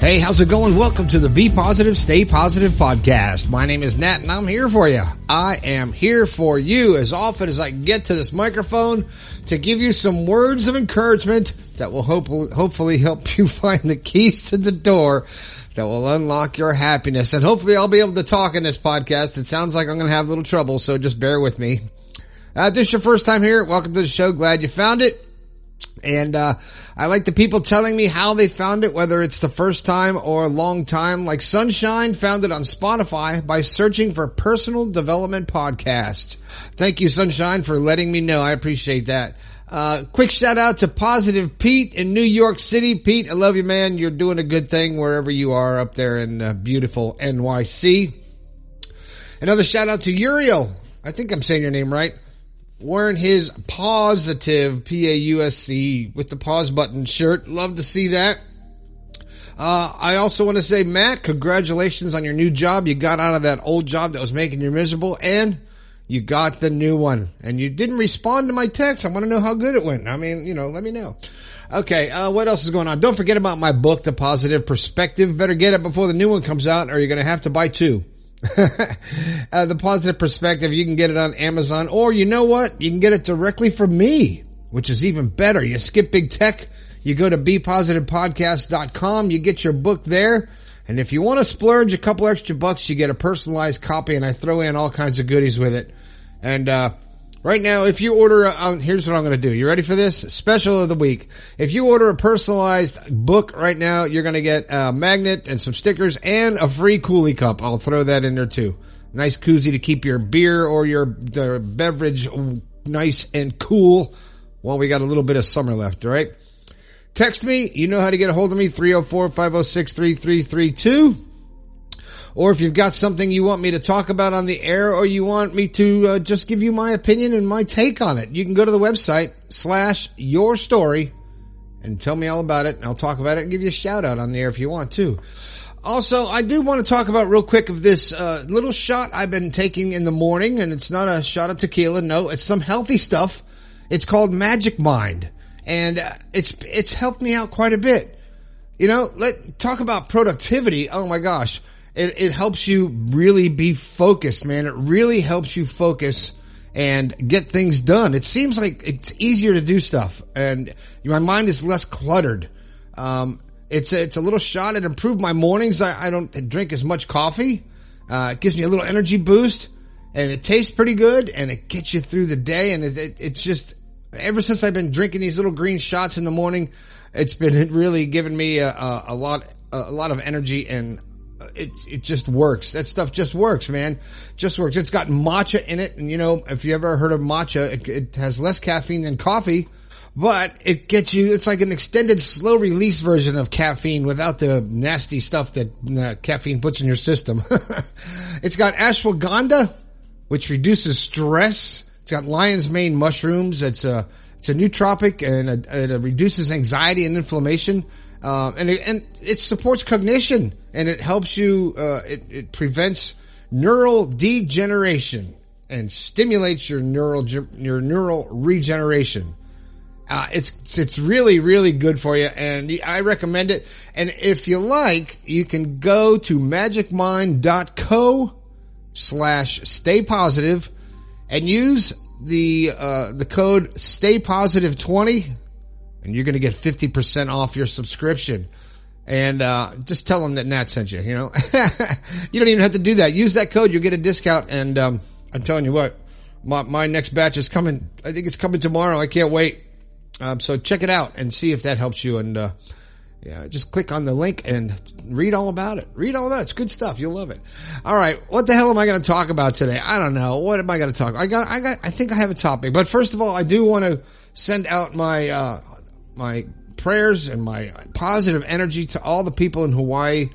Hey, how's it going? Welcome to the Be Positive, Stay Positive podcast. My name is Nat and I'm here for you. I am here for you as often as I can get to this microphone to give you some words of encouragement that will hopefully help you find the keys to the door that will unlock your happiness. And hopefully I'll be able to talk in this podcast. It sounds like I'm going to have a little trouble, so just bear with me. If this is your first time here, welcome to the show. Glad you found it. And I like the people telling me how they found it, whether it's the first time or a long time. Like Sunshine found it on Spotify by searching for Personal Development Podcast. Thank you, Sunshine, for letting me know. I appreciate that. Quick shout out to Positive Pete in New York City. Pete, I love you, man. You're doing a good thing wherever you are up there in beautiful NYC. Another shout out to Uriel. I think I'm saying your name right. Wearing his Positive, P-A-U-S-C, with the pause button shirt. Love to see that. I also want to say, Matt, congratulations on your new job. You got out of that old job that was making you miserable, and you got the new one. And you didn't respond to my text. I want to know how good it went. I mean, let me know. Okay, what else is going on? Don't forget about my book, The Positive Perspective. Better get it before the new one comes out, or you're going to have to buy two. The Positive Perspective, you can get it on Amazon, or you know what? You can get it directly from me, which is even better. You skip big tech, you go to bepositivepodcast.com, you get your book there, and if you want to splurge a couple extra bucks, you get a personalized copy, and I throw in all kinds of goodies with it. And right now, if you order, here's what I'm going to do. You ready for this? Special of the week. If you order a personalized book right now, you're going to get a magnet and some stickers and a free Coolie cup. I'll throw that in there too. Nice koozie to keep your beer or your beverage nice and cool while we got a little bit of summer left, all right? Text me. You know how to get a hold of me, 304-506-3332. Or if you've got something you want me to talk about on the air, or you want me to just give you my opinion and my take on it, you can go to the website /yourstory and tell me all about it, and I'll talk about it and give you a shout out on the air if you want to. Also, I do want to talk about real quick of this little shot I've been taking in the morning, and it's not a shot of tequila. No, it's some healthy stuff. It's called Magic Mind, and it's helped me out quite a bit. Talk about productivity. Oh my gosh. It helps you really be focused, man. It really helps you focus and get things done. It seems like it's easier to do stuff, and my mind is less cluttered. It's a little shot. It improved my mornings. I don't drink as much coffee. It gives me a little energy boost, and it tastes pretty good, and it gets you through the day. And it's just, ever since I've been drinking these little green shots in the morning, it's been really giving me a lot of energy, and it just works. That stuff just works, man. Just works. It's got matcha in it. And if you ever heard of matcha, it has less caffeine than coffee, but it gets you, it's like an extended slow release version of caffeine without the nasty stuff that caffeine puts in your system. It's got ashwagandha, which reduces stress. It's got lion's mane mushrooms. It's a nootropic, and it reduces anxiety and inflammation. And it supports cognition, and it helps you, it prevents neural degeneration and stimulates your neural regeneration. It's really, really good for you, and I recommend it. And if you like, you can go to magicmind.co/staypositive and use the code STAYPOSITIVE20. And you're going to get 50% off your subscription. And just tell them that Nat sent you, You don't even have to do that. Use that code. You'll get a discount. And I'm telling you what, my next batch is coming. I think it's coming tomorrow. I can't wait. So check it out and see if that helps you. And just click on the link and read all about it. Read all about it. It's good stuff. You'll love it. All right. What the hell am I going to talk about today? I don't know. What am I going to talk about? I think I have a topic. But first of all, I do want to send out my prayers and my positive energy to all the people in Hawaii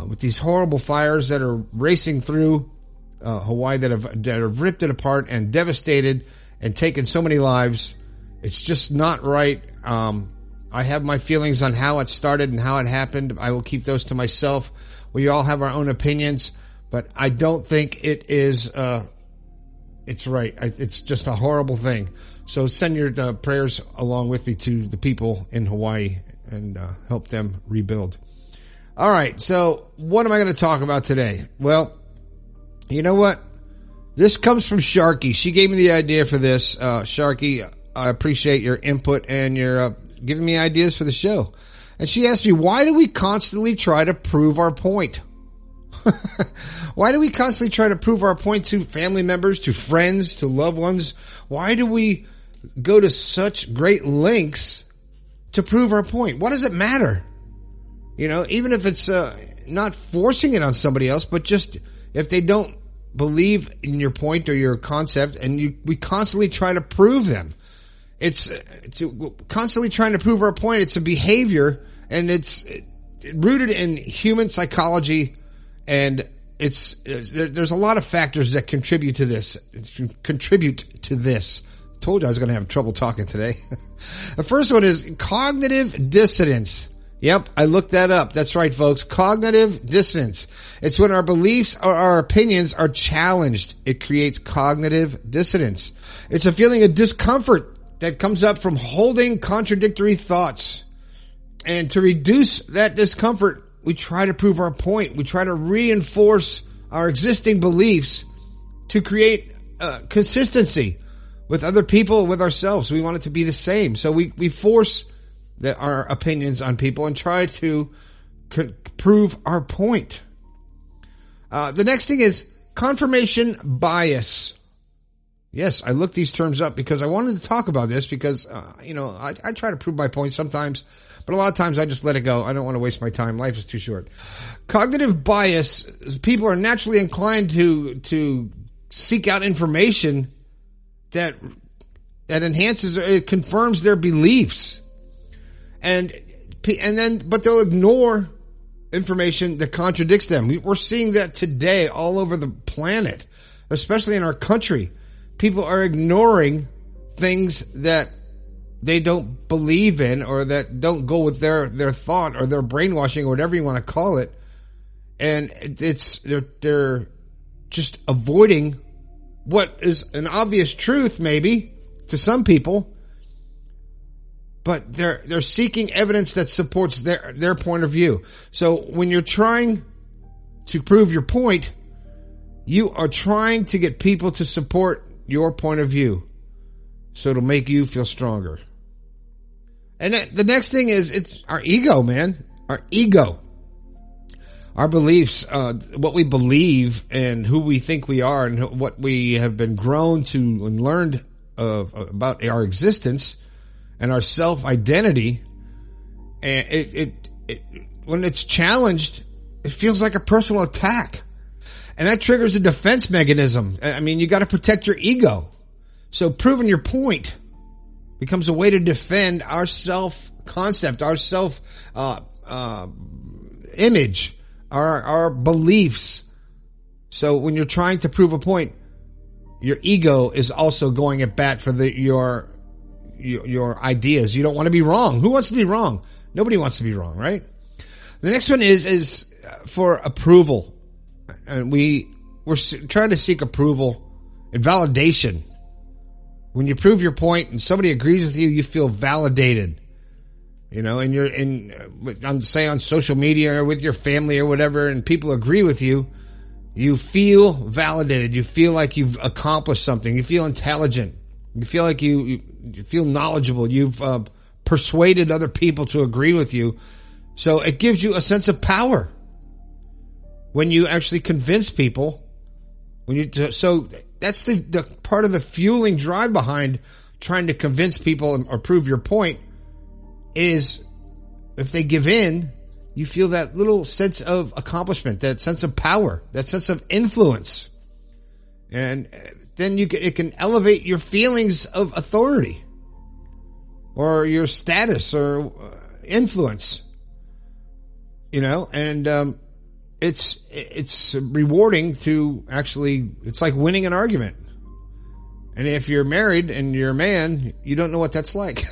with these horrible fires that are racing through Hawaii that have ripped it apart and devastated and taken so many lives. It's just not right. I have my feelings on how it started and how it happened. I will keep those to myself. We all have our own opinions, but I don't think it is, it's right. It's just a horrible thing. So send your prayers along with me to the people in Hawaii and help them rebuild. All right. So what am I going to talk about today? Well, you know what? This comes from Sharky. She gave me the idea for this. Sharky, I appreciate your input and your giving me ideas for the show. And she asked me, why do we constantly try to prove our point? Why do we constantly try to prove our point to family members, to friends, to loved ones? Why do we go to such great lengths to prove our point? What does it matter? You know, even if it's not forcing it on somebody else, but just if they don't believe in your point or your concept, and we constantly try to prove them. It's constantly trying to prove our point. It's a behavior, and it's rooted in human psychology, and there's a lot of factors that contribute to this. Told you I was going to have trouble talking today. The first one is cognitive dissonance. Yep, I looked that up. That's right, folks. Cognitive dissonance. It's when our beliefs or our opinions are challenged. It creates cognitive dissonance. It's a feeling of discomfort that comes up from holding contradictory thoughts. And to reduce that discomfort, we try to prove our point. We try to reinforce our existing beliefs to create consistency with other people, with ourselves. We want it to be the same. So we force our opinions on people and try to prove our point. The next thing is confirmation bias. Yes, I looked these terms up because I wanted to talk about this because, I try to prove my point sometimes, but a lot of times I just let it go. I don't want to waste my time. Life is too short. Cognitive bias, people are naturally inclined to seek out information that enhances, it confirms their beliefs. But they'll ignore information that contradicts them. We're seeing that today all over the planet, especially in our country. People are ignoring things that they don't believe in or that don't go with their thought or their brainwashing or whatever you want to call it. And they're just avoiding what is an obvious truth, maybe to some people, but they're seeking evidence that supports their point of view. So when you're trying to prove your point, you are trying to get people to support your point of view. So it'll make you feel stronger. And the next thing is, it's our ego, man. Our ego. Our beliefs, what we believe and who we think we are and what we have been grown to and learned about our existence and our self-identity. And it when it's challenged, it feels like a personal attack. And that triggers a defense mechanism. I mean, you got to protect your ego. So proving your point becomes a way to defend our self-concept, our self-image, our beliefs. So when you're trying to prove a point, your ego is also going at bat for your ideas. You don't want to be wrong. Who wants to be wrong? Nobody wants to be wrong, right? The next one is for approval. And we're trying to seek approval and validation. When you prove your point and somebody agrees with you, you feel validated. You know, and you're on social media or with your family or whatever, and people agree with you, you feel validated. You feel like you've accomplished something. You feel intelligent. You feel like you feel knowledgeable. You've persuaded other people to agree with you. So it gives you a sense of power when you actually convince people. So that's the part of the fueling drive behind trying to convince people or prove your point is if they give in, you feel that little sense of accomplishment, that sense of power, that sense of influence. And then it can elevate your feelings of authority or your status or influence, and it's rewarding to actually, it's like winning an argument. And if you're married and you're a man, you don't know what that's like.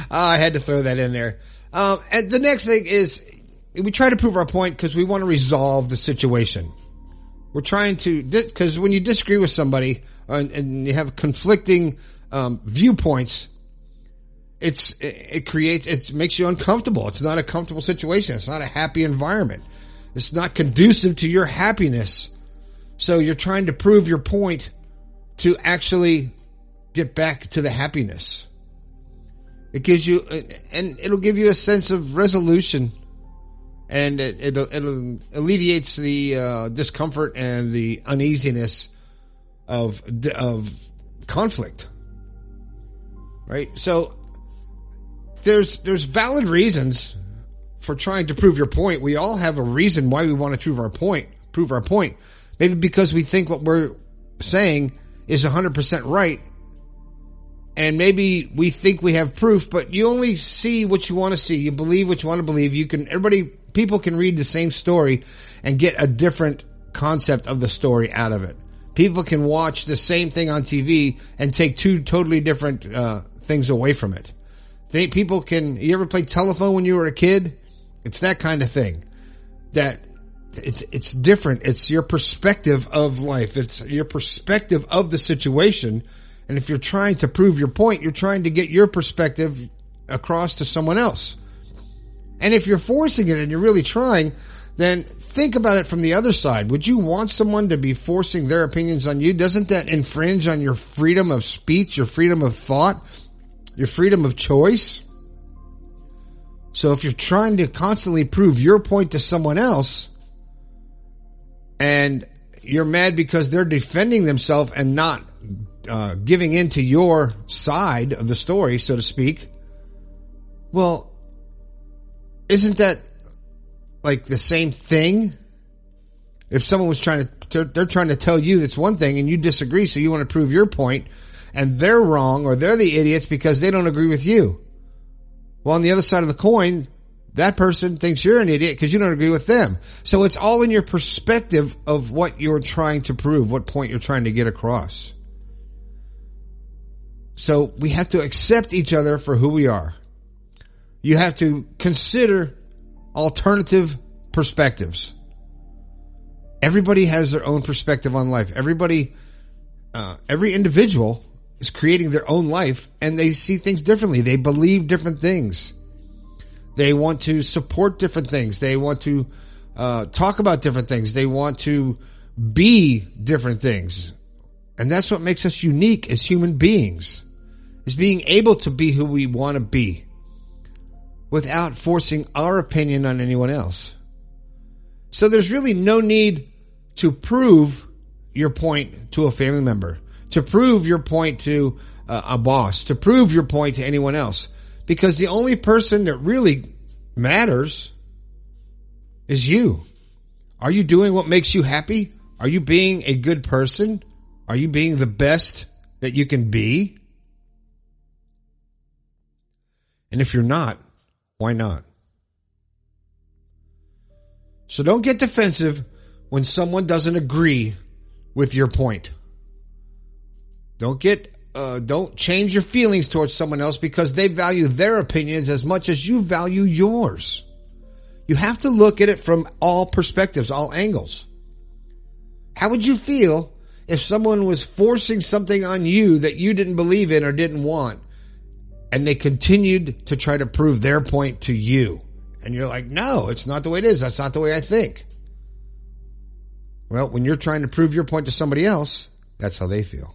I had to throw that in there. And the next thing is we try to prove our point because we want to resolve the situation. We're trying to, because when you disagree with somebody and you have conflicting viewpoints, it makes you uncomfortable. It's not a comfortable situation. It's not a happy environment. It's not conducive to your happiness. So you're trying to prove your point to actually get back to the happiness. It gives you, and it'll give you a sense of resolution, and it alleviates the discomfort and the uneasiness of conflict. Right? So there's valid reasons for trying to prove your point. We all have a reason why we want to prove our point. Maybe because we think what we're saying is 100% right. And maybe we think we have proof, but you only see what you want to see. You believe what you want to believe. People can read the same story and get a different concept of the story out of it. People can watch the same thing on TV and take two totally different things away from it. You ever play telephone when you were a kid? It's that kind of thing. That it's different. It's your perspective of life. It's your perspective of the situation. And if you're trying to prove your point, you're trying to get your perspective across to someone else. And if you're forcing it and you're really trying, then think about it from the other side. Would you want someone to be forcing their opinions on you? Doesn't that infringe on your freedom of speech, your freedom of thought, your freedom of choice? So if you're trying to constantly prove your point to someone else, and you're mad because they're defending themselves and not giving in to your side of the story, so to speak, well, isn't that like the same thing? If someone was they're trying to tell you that's one thing and you disagree, so you want to prove your point, and they're wrong or they're the idiots because they don't agree with you. Well, on the other side of the coin, that person thinks you're an idiot because you don't agree with them. So it's all in your perspective of what you're trying to prove, what point you're trying to get across. So we have to accept each other for who we are. You have to consider alternative perspectives. Everybody has their own perspective on life. Every individual is creating their own life, and they see things differently. They believe different things. They want to support different things. They want to talk about different things. They want to be different things. And that's what makes us unique as human beings, is being able to be who we want to be without forcing our opinion on anyone else. So there's really no need to prove your point to a family member, to prove your point to a boss, to prove your point to anyone else. Because the only person that really matters is you. Are you doing what makes you happy? Are you being a good person? Are you being the best that you can be? And if you're not, why not? So don't get defensive when someone doesn't agree with your point. Don't change your feelings towards someone else because they value their opinions as much as you value yours. You have to look at it from all perspectives, all angles. How would you feel if someone was forcing something on you that you didn't believe in or didn't want, and they continued to try to prove their point to you? And you're like, no, it's not the way it is. That's not the way I think. Well, when you're trying to prove your point to somebody else, that's how they feel.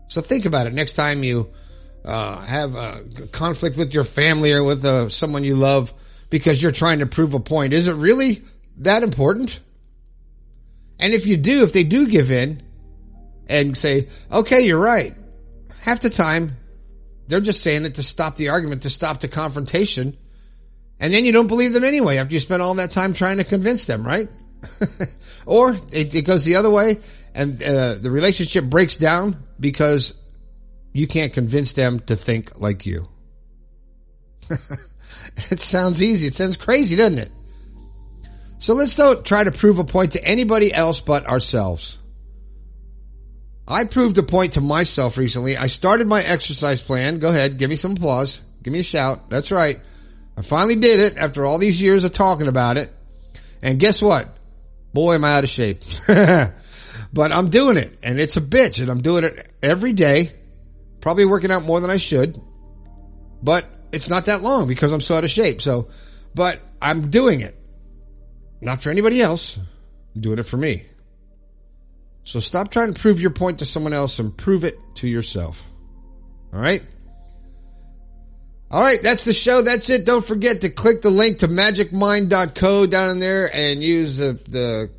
So think about it next time you have a conflict with your family or with someone you love because you're trying to prove a point. Is it really that important? And if they do give in and say, okay, you're right, half the time they're just saying it to stop the argument, to stop the confrontation. And then you don't believe them anyway after you spend all that time trying to convince them, right? Or it goes the other way and the relationship breaks down because you can't convince them to think like you. It sounds easy. It sounds crazy, doesn't it? So let's don't try to prove a point to anybody else but ourselves. I proved a point to myself recently. I started my exercise plan. Go ahead. Give me some applause. Give me a shout. That's right. I finally did it after all these years of talking about it. And guess what? Boy, am I out of shape. But I'm doing it, and it's a bitch, and I'm doing it every day. Probably working out more than I should. But it's not that long because I'm so out of shape. So, but I'm doing it. Not for anybody else. I'm doing it for me. So stop trying to prove your point to someone else and prove it to yourself. All right? All right, that's the show. That's it. Don't forget to click the link to magicmind.co down in there and use the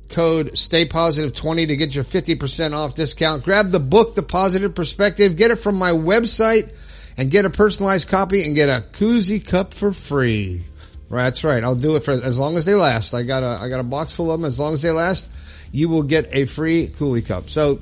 code STAYPOSITIVE20 to get your 50% off discount. Grab the book, The Positive Perspective. Get it from my website and get a personalized copy and get a koozie cup for free. Right, that's right. I'll do it for as long as they last. I got a box full of them. As long as they last, you will get a free coolie cup. So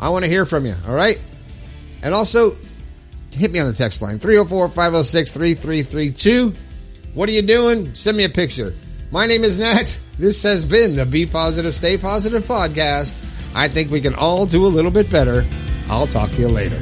I want to hear from you. All right. And also hit me on the text line 304-506-3332. What are you doing? Send me a picture. My name is Nat. This has been the Be Positive, Stay Positive podcast. I think we can all do a little bit better. I'll talk to you later.